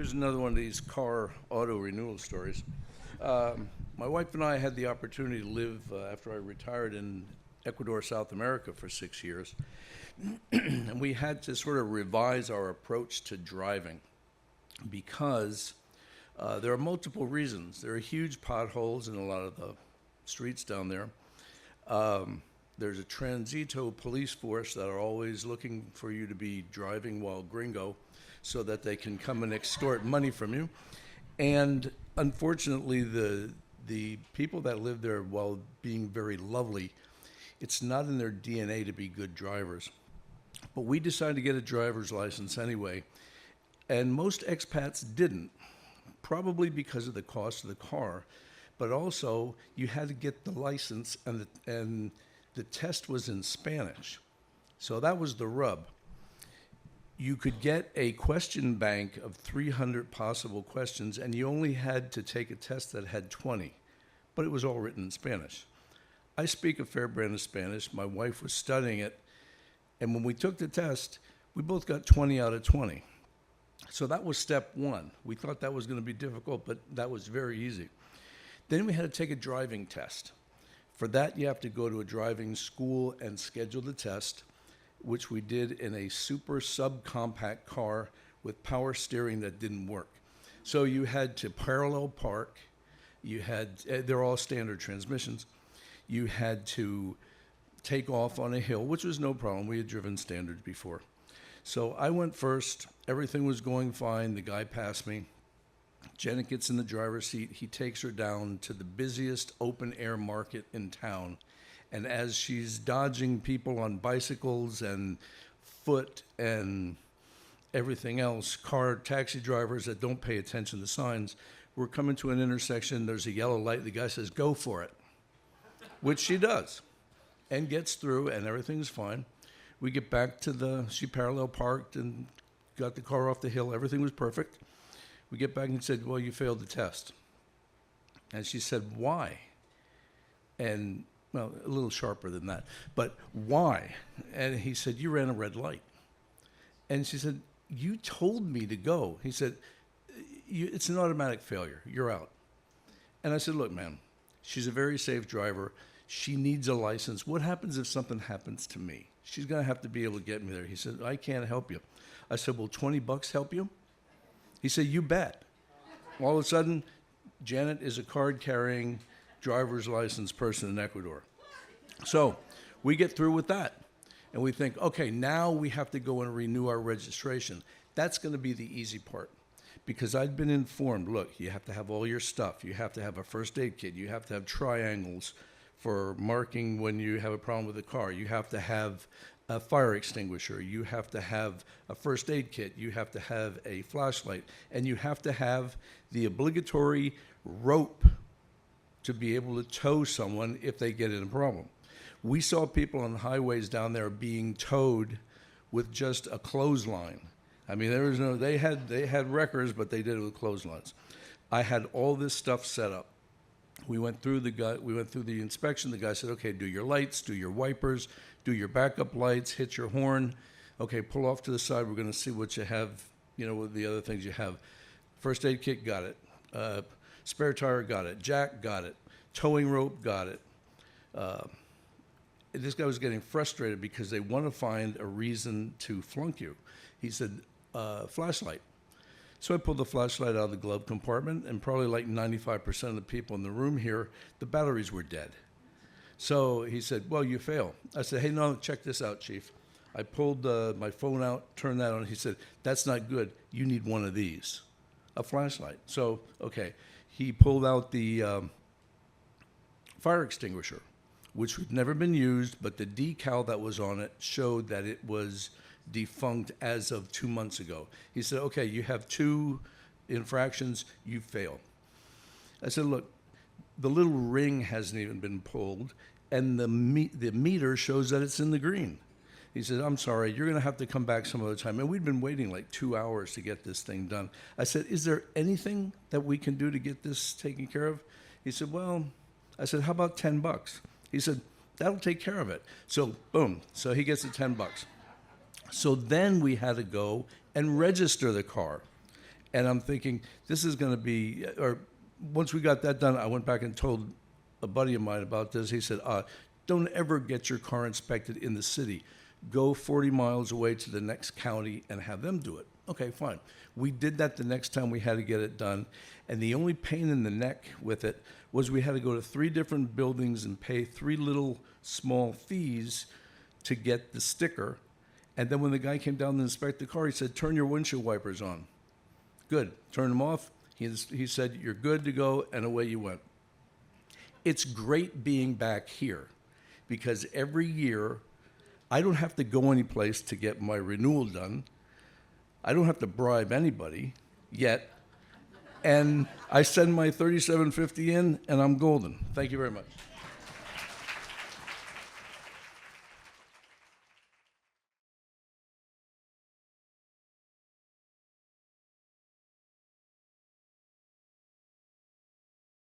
Here's another one of these car auto renewal stories. My wife and I had the opportunity to live after I retired in Ecuador, South America for 6 years. And we had to sort of revise our approach to driving because there are multiple reasons. There are huge potholes in a lot of the streets down there. There's a transito police force that are always looking for you to be driving while gringo so that they can come and extort money from you. And unfortunately, the people that live there, while being very lovely, it's not in their DNA to be good drivers. But we decided to get a driver's license anyway, and most expats didn't, probably because of the cost of the car, but also you had to get the license, and the test was in Spanish. So that was the rub. You could get a question bank of 300 possible questions, and you only had to take a test that had 20, but it was all written in Spanish. I speak a fair brand of Spanish. My wife was studying it, and when we took the test, we both got 20 out of 20. So that was step one. We thought that was going to be difficult, but that was very easy. Then we had to take a driving test. For that, you have to go to a driving school and schedule the test, which we did in a super subcompact car with power steering that didn't work. So you had to parallel park. They're all standard transmissions. You had to take off on a hill, which was no problem. We had driven standards before. So I went first. Everything was going fine. The guy passed me. Janet gets in the driver's seat. He takes her down to the busiest open air market in town. And as she's dodging people on bicycles and foot and everything else, taxi drivers that don't pay attention to signs, we're coming to an intersection. There's a yellow light. The guy says, "Go for it," which she does and gets through, and everything's fine. We get back to she parallel parked and got the car off the hill. Everything was perfect. We get back and said, "Well, you failed the test." And she said, "Why?" And, well, a little sharper than that, but why? And he said, "You ran a red light." And she said, "You told me to go." He said, "It's an automatic failure. You're out." And I said, "Look, man, she's a very safe driver. She needs a license. What happens if something happens to me? She's going to have to be able to get me there." He said, "I can't help you." I said, "Will $20 help you?" He said, "You bet." All of a sudden, Janet is a card-carrying driver's license person in Ecuador. So we get through with that. And we think, okay, now we have to go and renew our registration. That's going to be the easy part. Because I'd been informed, look, you have to have all your stuff. You have to have a first aid kit. You have to have triangles for marking when you have a problem with the car. You have to have a fire extinguisher. You have to have a first aid kit. You have to have a flashlight. And you have to have the obligatory rope to be able to tow someone if they get in a problem. We saw people on the highways down there being towed with just a clothesline. I mean, they had wreckers, but they did it with clotheslines. I had all this stuff set up. We went through the inspection. The guy said, "Okay, do your lights, do your wipers, do your backup lights, hit your horn. Okay, pull off to the side. We're going to see what you have, with the other things you have." First aid kit, got it. Spare tire, got it. Jack, got it. Towing rope, got it. This guy was getting frustrated because they want to find a reason to flunk you. He said, "Flashlight." So I pulled the flashlight out of the glove compartment, and probably like 95% of the people in the room here, the batteries were dead. So he said, "Well, you fail." I said, "Hey, no, check this out, Chief." I pulled my phone out, turned that on. He said, "That's not good. You need one of these, a flashlight." So, okay, he pulled out the fire extinguisher, which had never been used, but the decal that was on it showed that it was defunct as of 2 months ago. He said, "Okay, you have 2 infractions, you fail." I said, "Look, the little ring hasn't even been pulled, and the meter shows that it's in the green." He said, "I'm sorry, you're going to have to come back some other time." And we'd been waiting like 2 hours to get this thing done. I said, "Is there anything that we can do to get this taken care of?" He said, "Well," I said, "how about $10?" He said, "That'll take care of it." So, boom. So he gets the $10. So then we had to go and register the car. And I'm thinking, this is going to be, or once we got that done, I went back and told a buddy of mine about this. He said, don't ever get your car inspected in the city. Go 40 miles away to the next county and have them do it. Okay, fine. We did that the next time we had to get it done. And the only pain in the neck with it was we had to go to 3 different buildings and pay 3 little small fees to get the sticker. And then when the guy came down to inspect the car, he said, turn your windshield wipers on. Good. Turn them off. He said, you're good to go, and away you went. It's great being back here because every year I don't have to go anyplace to get my renewal done. I don't have to bribe anybody yet. And I send my $37.50 in, and I'm golden. Thank you very much.